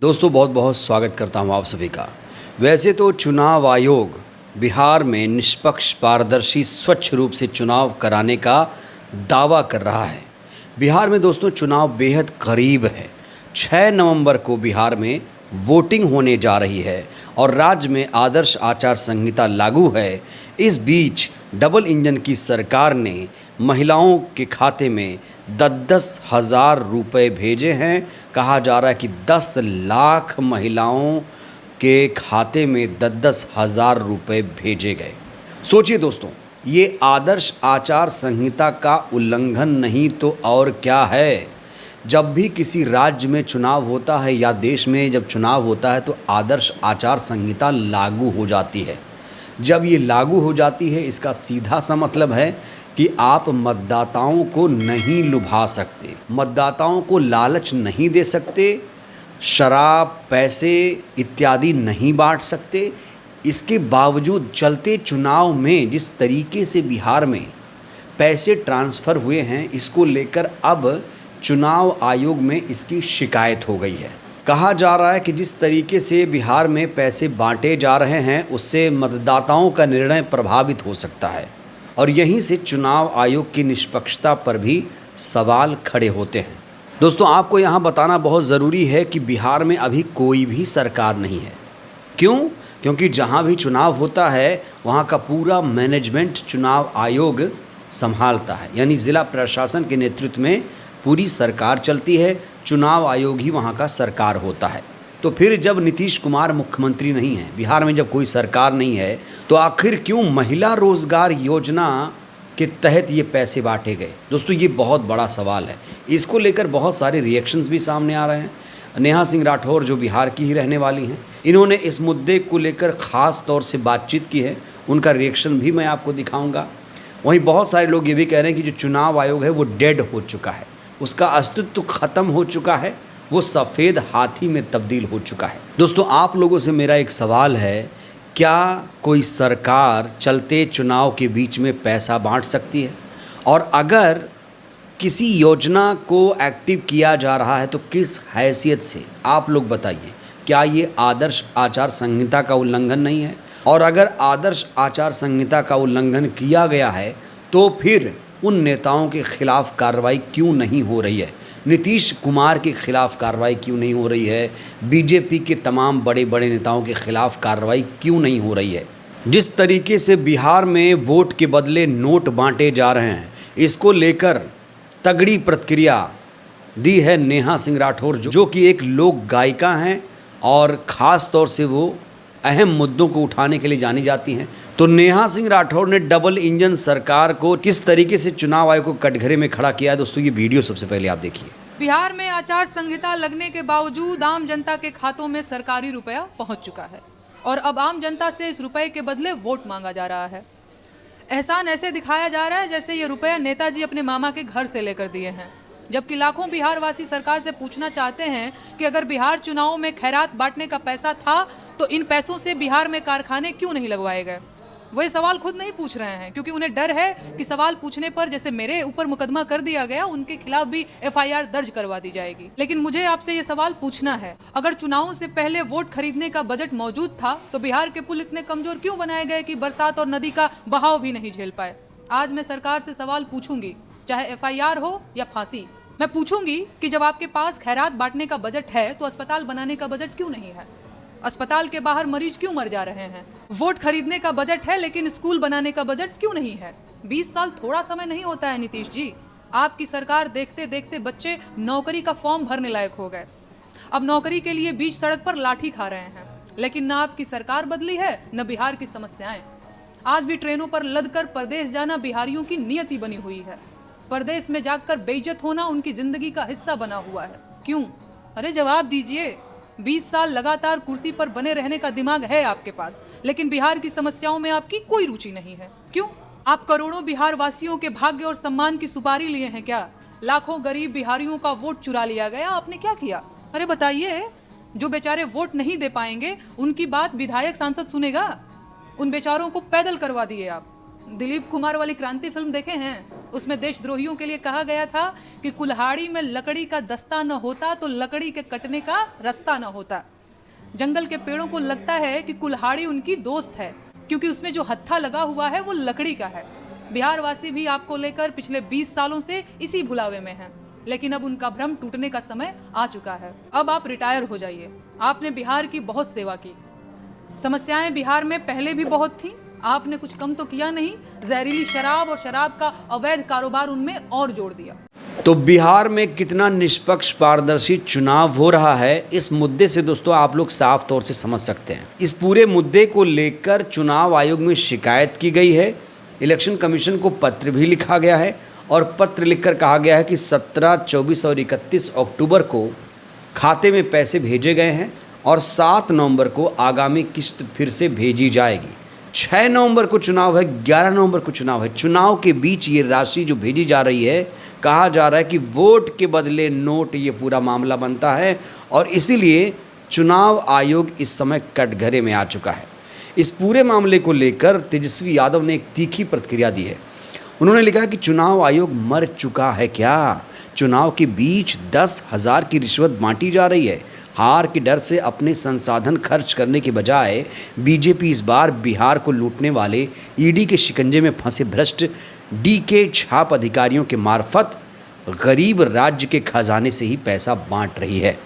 दोस्तों बहुत बहुत स्वागत करता हूं आप सभी का। वैसे तो चुनाव आयोग बिहार में निष्पक्ष, पारदर्शी, स्वच्छ रूप से चुनाव कराने का दावा कर रहा है। बिहार में दोस्तों चुनाव बेहद करीब है। 6 नवंबर को बिहार में वोटिंग होने जा रही है और राज्य में आदर्श आचार संहिता लागू है। इस बीच डबल इंजन की सरकार ने महिलाओं के खाते में 10-10 हज़ार रुपये भेजे हैं। कहा जा रहा है कि 10 लाख महिलाओं के खाते में 10-10 हज़ार रुपये भेजे गए। सोचिए दोस्तों, ये आदर्श आचार संहिता का उल्लंघन नहीं तो और क्या है। जब भी किसी राज्य में चुनाव होता है या देश में जब चुनाव होता है तो आदर्श आचार संहिता लागू हो जाती है। जब ये लागू हो जाती है, इसका सीधा सा मतलब है कि आप मतदाताओं को नहीं लुभा सकते, मतदाताओं को लालच नहीं दे सकते, शराब, पैसे इत्यादि नहीं बांट सकते। इसके बावजूद चलते चुनाव में जिस तरीके से बिहार में पैसे ट्रांसफ़र हुए हैं, इसको लेकर अब चुनाव आयोग में इसकी शिकायत हो गई है। कहा जा रहा है कि जिस तरीके से बिहार में पैसे बांटे जा रहे हैं, उससे मतदाताओं का निर्णय प्रभावित हो सकता है और यहीं से चुनाव आयोग की निष्पक्षता पर भी सवाल खड़े होते हैं। दोस्तों, आपको यहाँ बताना बहुत ज़रूरी है कि बिहार में अभी कोई भी सरकार नहीं है। क्यों? क्योंकि जहाँ भी चुनाव होता है वहाँ का पूरा मैनेजमेंट चुनाव आयोग संभालता है, यानी ज़िला प्रशासन के नेतृत्व में पूरी सरकार चलती है। चुनाव आयोग ही वहाँ का सरकार होता है। तो फिर जब नीतीश कुमार मुख्यमंत्री नहीं है, बिहार में जब कोई सरकार नहीं है, तो आखिर क्यों महिला रोजगार योजना के तहत ये पैसे बांटे गए? दोस्तों, ये बहुत बड़ा सवाल है। इसको लेकर बहुत सारे रिएक्शंस भी सामने आ रहे हैं। नेहा सिंह राठौर जो बिहार की ही रहने वाली हैं, इन्होंने इस मुद्दे को लेकर ख़ास तौर से बातचीत की है। उनका रिएक्शन भी मैं आपको दिखाऊँगा। वहीं बहुत सारे लोग ये भी कह रहे हैं कि जो चुनाव आयोग है वो डेड हो चुका है, उसका अस्तित्व खत्म हो चुका है, वो सफ़ेद हाथी में तब्दील हो चुका है। दोस्तों, आप लोगों से मेरा एक सवाल है, क्या कोई सरकार चलते चुनाव के बीच में पैसा बांट सकती है? और अगर किसी योजना को एक्टिव किया जा रहा है तो किस हैसियत से? आप लोग बताइए, क्या ये आदर्श आचार संहिता का उल्लंघन नहीं है? और अगर आदर्श आचार संहिता का उल्लंघन किया गया है तो फिर उन नेताओं के खिलाफ कार्रवाई क्यों नहीं हो रही है? नीतीश कुमार के खिलाफ कार्रवाई क्यों नहीं हो रही है? बीजेपी के तमाम बड़े बड़े नेताओं के खिलाफ कार्रवाई क्यों नहीं हो रही है? जिस तरीके से बिहार में वोट के बदले नोट बांटे जा रहे हैं, इसको लेकर तगड़ी प्रतिक्रिया दी है नेहा सिंह राठौर, जो कि एक लोक गायिका हैं और ख़ास तौर से वो अहम मुद्दों को उठाने के लिए जानी जाती हैं। तो नेहा सिंह राठौर ने डबल इंजन सरकार को किस तरीके से चुनाव आयोग को कटघरे में खड़ा किया है, दोस्तों ये वीडियो सबसे पहले आप देखिए। बिहार में आचार संहिता लगने के बावजूद आम जनता के खातों में सरकारी रुपया पहुंच चुका है और अब आम जनता से इस रुपए के बदले वोट मांगा जा रहा है। एहसान ऐसे दिखाया जा रहा है जैसे ये रुपया नेताजी अपने मामा के घर से लेकर दिए हैं, जबकि लाखों बिहार वासी सरकार से पूछना चाहते हैं कि अगर बिहार चुनावों में खैरात बांटने का पैसा था तो इन पैसों से बिहार में कारखाने क्यों नहीं लगवाए गए? वो ये सवाल खुद नहीं पूछ रहे हैं क्योंकि उन्हें डर है कि सवाल पूछने पर जैसे मेरे ऊपर मुकदमा कर दिया गया, उनके खिलाफ भी एफआईआर दर्ज करवा दी जाएगी। लेकिन मुझे आपसे ये सवाल पूछना है, अगर चुनावों से पहले वोट खरीदने का बजट मौजूद था तो बिहार के पुल इतने कमजोर क्यों बनाए गए कि बरसात और नदी का बहाव भी नहीं झेल पाए? आज मैं सरकार से सवाल पूछूंगी, चाहे एफआईआर हो या फांसी। मैं पूछूंगी कि जब आपके पास खैरात बांटने का बजट है तो अस्पताल बनाने का बजट क्यों नहीं है? अस्पताल के बाहर मरीज क्यों मर जा रहे हैं? वोट खरीदने का बजट है लेकिन स्कूल बनाने का बजट क्यों नहीं है? 20 साल थोड़ा समय नहीं होता है नीतीश जी। आपकी सरकार देखते देखते बच्चे नौकरी का फॉर्म भरने लायक हो गए। अब नौकरी के लिए बीच सड़क पर लाठी खा रहे हैं। लेकिन ना आपकी सरकार बदली है न बिहार की समस्याएं। आज भी ट्रेनों पर लद कर परदेश जाना बिहारियों की नियति बनी हुई है। परदेश में जाकर बेइज्जत होना उनकी जिंदगी का हिस्सा बना हुआ है। क्यों? अरे जवाब दीजिए। 20 साल लगातार कुर्सी पर बने रहने का दिमाग है आपके पास, लेकिन बिहार की समस्याओं में आपकी कोई रुचि नहीं है। क्यों? आप करोड़ों बिहार वासियों के भाग्य और सम्मान की सुपारी लिए हैं क्या? लाखों गरीब बिहारियों का वोट चुरा लिया गया, आपने क्या किया? अरे बताइए। जो बेचारे वोट नहीं दे पाएंगे उनकी बात विधायक सांसद सुनेगा? उन बेचारों को पैदल करवा दिए आप। दिलीप कुमार वाली क्रांति फिल्म देखे हैं? उसमें देशद्रोहियों के लिए कहा गया था कि कुल्हाड़ी में लकड़ी का दस्ता न होता तो लकड़ी के कटने का रास्ता न होता। जंगल के पेड़ों को लगता है कि कुल्हाड़ी उनकी दोस्त है, क्योंकि उसमें जो हत्था लगा हुआ है वो लकड़ी का है। बिहार वासी भी आपको लेकर पिछले 20 सालों से इसी भुलावे में हैं, लेकिन अब उनका भ्रम टूटने का समय आ चुका है। अब आप रिटायर हो जाइए। आपने बिहार की बहुत सेवा की। समस्याएं बिहार में पहले भी बहुत थी, आपने कुछ कम तो किया नहीं। जहरीली शराब और शराब का अवैध कारोबार उनमें और जोड़ दिया। तो बिहार में कितना निष्पक्ष पारदर्शी चुनाव हो रहा है, इस मुद्दे से दोस्तों आप लोग साफ तौर से समझ सकते हैं। इस पूरे मुद्दे को लेकर चुनाव आयोग में शिकायत की गई है, इलेक्शन कमीशन को पत्र भी लिखा गया है और पत्र लिखकर कहा गया है कि 17, 24 और 31 अक्टूबर को खाते में पैसे भेजे गए हैं और 7 नवंबर को आगामी किस्त फिर से भेजी जाएगी। 6 नवंबर को चुनाव है, 11 नवंबर को चुनाव है। चुनाव के बीच ये राशि जो भेजी जा रही है, कहा जा रहा है कि वोट के बदले नोट, ये पूरा मामला बनता है और इसीलिए चुनाव आयोग इस समय कटघरे में आ चुका है। इस पूरे मामले को लेकर तेजस्वी यादव ने एक तीखी प्रतिक्रिया दी है। उन्होंने लिखा कि चुनाव आयोग मर चुका है क्या? चुनाव के बीच 10,000 की रिश्वत बांटी जा रही है। हार के डर से अपने संसाधन खर्च करने के बजाय बीजेपी इस बार बिहार को लूटने वाले ईडी के शिकंजे में फंसे भ्रष्ट डीके छाप अधिकारियों के मार्फत गरीब राज्य के खजाने से ही पैसा बांट रही है।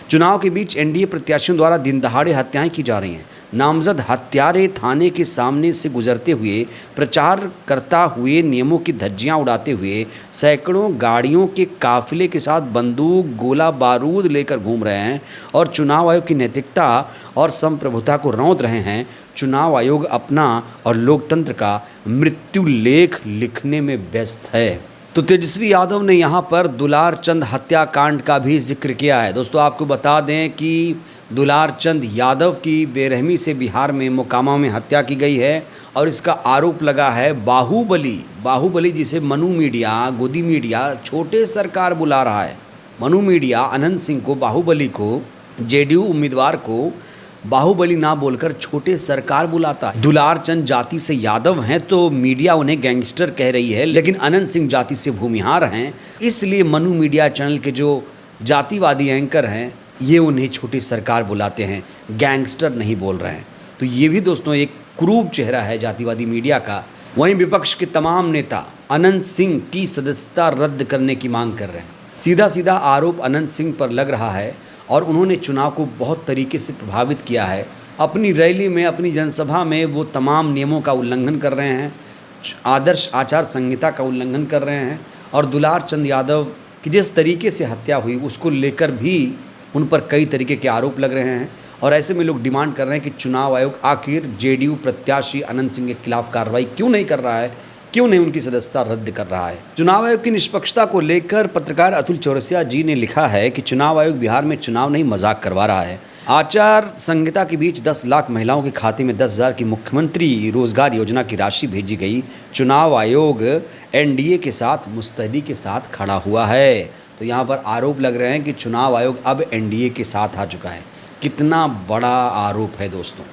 चुनाव के बीच एनडीए प्रत्याशियों द्वारा दिन दहाड़े हत्याएं की जा रही हैं। नामजद हत्यारे थाने के सामने से गुजरते हुए प्रचार करता हुए नियमों की धज्जियां उड़ाते हुए सैकड़ों गाड़ियों के काफिले के साथ बंदूक, गोला बारूद लेकर घूम रहे हैं और चुनाव आयोग की नैतिकता और संप्रभुता को रौंद रहे हैं। चुनाव आयोग अपना और लोकतंत्र का मृत्यु लेख लिखने में व्यस्त है। तो तेजस्वी यादव ने यहाँ पर दुलार चंद हत्याकांड का भी जिक्र किया है। दोस्तों आपको बता दें कि दुलार चंद यादव की बेरहमी से बिहार में मोकामा में हत्या की गई है और इसका आरोप लगा है बाहुबली जिसे मनु मीडिया, गोदी मीडिया छोटे सरकार बुला रहा है। मनु मीडिया अनंत सिंह को, बाहुबली को, जेडीयू उम्मीदवार को बाहुबली ना बोलकर छोटे सरकार बुलाता है। दुलार चंद जाति से यादव हैं तो मीडिया उन्हें गैंगस्टर कह रही है, लेकिन अनंत सिंह जाति से भूमिहार हैं, इसलिए मनु मीडिया चैनल के जो जातिवादी एंकर हैं ये उन्हें छोटी सरकार बुलाते हैं, गैंगस्टर नहीं बोल रहे हैं। तो ये भी दोस्तों एक क्रूर चेहरा है जातिवादी मीडिया का। वहीं विपक्ष के तमाम नेता अनंत सिंह की सदस्यता रद्द करने की मांग कर रहे हैं। सीधा सीधा आरोप अनंत सिंह पर लग रहा है और उन्होंने चुनाव को बहुत तरीके से प्रभावित किया है। अपनी रैली में, अपनी जनसभा में वो तमाम नियमों का उल्लंघन कर रहे हैं, आदर्श आचार संहिता का उल्लंघन कर रहे हैं और दुलार चंद यादव की जिस तरीके से हत्या हुई उसको लेकर भी उन पर कई तरीके के आरोप लग रहे हैं। और ऐसे में लोग डिमांड कर रहे हैं कि चुनाव आयोग आखिर जेडीयू प्रत्याशी अनंत सिंह के खिलाफ कार्रवाई क्यों नहीं कर रहा है, क्यों नहीं उनकी सदस्यता रद्द कर रहा है। चुनाव आयोग की निष्पक्षता को लेकर पत्रकार अतुल चौरसिया जी ने लिखा है कि चुनाव आयोग बिहार में चुनाव नहीं मजाक करवा रहा है। आचार संहिता के बीच 10 लाख महिलाओं के खाते में 10,000 की मुख्यमंत्री रोजगार योजना की राशि भेजी गई। चुनाव आयोग एनडीए के साथ मुस्तैदी के साथ खड़ा हुआ है। तो यहाँ पर आरोप लग रहे हैं कि चुनाव आयोग अब एनडीए के साथ आ चुका है। कितना बड़ा आरोप है दोस्तों,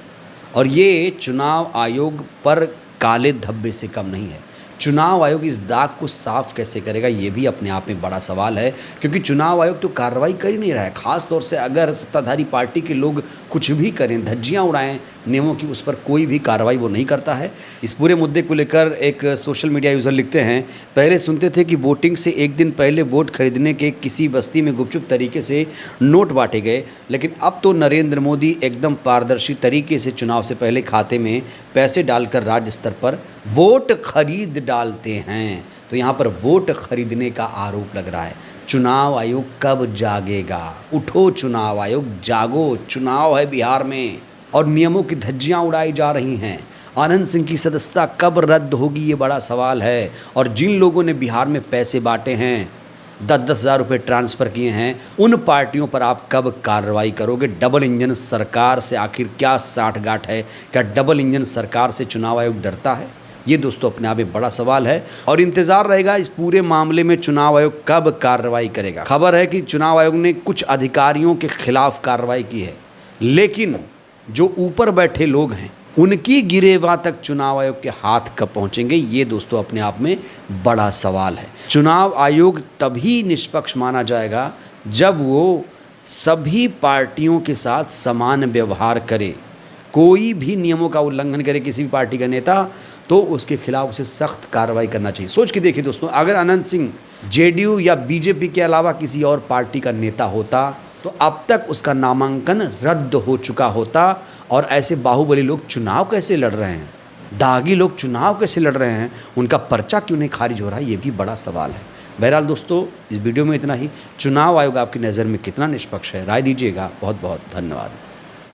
और ये चुनाव आयोग पर काले धब्बे से कम नहीं है। चुनाव आयोग इस दाग को साफ कैसे करेगा, ये भी अपने आप में बड़ा सवाल है, क्योंकि चुनाव आयोग तो कार्रवाई कर ही नहीं रहा है। ख़ास तौर से अगर सत्ताधारी पार्टी के लोग कुछ भी करें, धज्जियां उड़ाएं नियमों की, उस पर कोई भी कार्रवाई वो नहीं करता है। इस पूरे मुद्दे को लेकर एक सोशल मीडिया यूज़र लिखते हैं, पहले सुनते थे कि वोटिंग से एक दिन पहले वोट खरीदने के किसी बस्ती में गुपचुप तरीके से नोट बांटे गए, लेकिन अब तो नरेंद्र मोदी एकदम पारदर्शी तरीके से चुनाव से पहले खाते में पैसे डालकर राज्य स्तर पर वोट खरीद डालते हैं। तो यहाँ पर वोट खरीदने का आरोप लग रहा है। चुनाव आयोग कब जागेगा? उठो चुनाव आयोग, जागो। चुनाव है बिहार में और नियमों की धज्जियां उड़ाई जा रही हैं। आनंद सिंह की सदस्यता कब रद्द होगी, ये बड़ा सवाल है। और जिन लोगों ने बिहार में पैसे बांटे हैं, 10-10 हज़ार रुपये ट्रांसफ़र किए हैं, उन पार्टियों पर आप कब कार्रवाई करोगे? डबल इंजन सरकार से आखिर क्या साठगांठ है? क्या डबल इंजन सरकार से चुनाव आयोग डरता है? ये दोस्तों अपने आप में बड़ा सवाल है और इंतज़ार रहेगा इस पूरे मामले में चुनाव आयोग कब कार्रवाई करेगा। खबर है कि चुनाव आयोग ने कुछ अधिकारियों के खिलाफ कार्रवाई की है, लेकिन जो ऊपर बैठे लोग हैं उनकी गिरेबां तक चुनाव आयोग के हाथ कब पहुंचेंगे, ये दोस्तों अपने आप में बड़ा सवाल है। चुनाव आयोग तभी निष्पक्ष माना जाएगा जब वो सभी पार्टियों के साथ समान व्यवहार करे। कोई भी नियमों का उल्लंघन करे किसी भी पार्टी का नेता तो उसके खिलाफ उसे सख्त कार्रवाई करना चाहिए। सोच के देखिए दोस्तों, अगर अनंत सिंह जेडीयू या बीजेपी के अलावा किसी और पार्टी का नेता होता तो अब तक उसका नामांकन रद्द हो चुका होता। और ऐसे बाहुबली लोग चुनाव कैसे लड़ रहे हैं, दागी लोग चुनाव कैसे लड़ रहे हैं, उनका पर्चा क्यों नहीं खारिज हो रहा है, ये भी बड़ा सवाल है। बहरहाल दोस्तों, इस वीडियो में इतना ही। चुनाव आयोग आपकी नज़र में कितना निष्पक्ष है, राय दीजिएगा। बहुत बहुत धन्यवाद।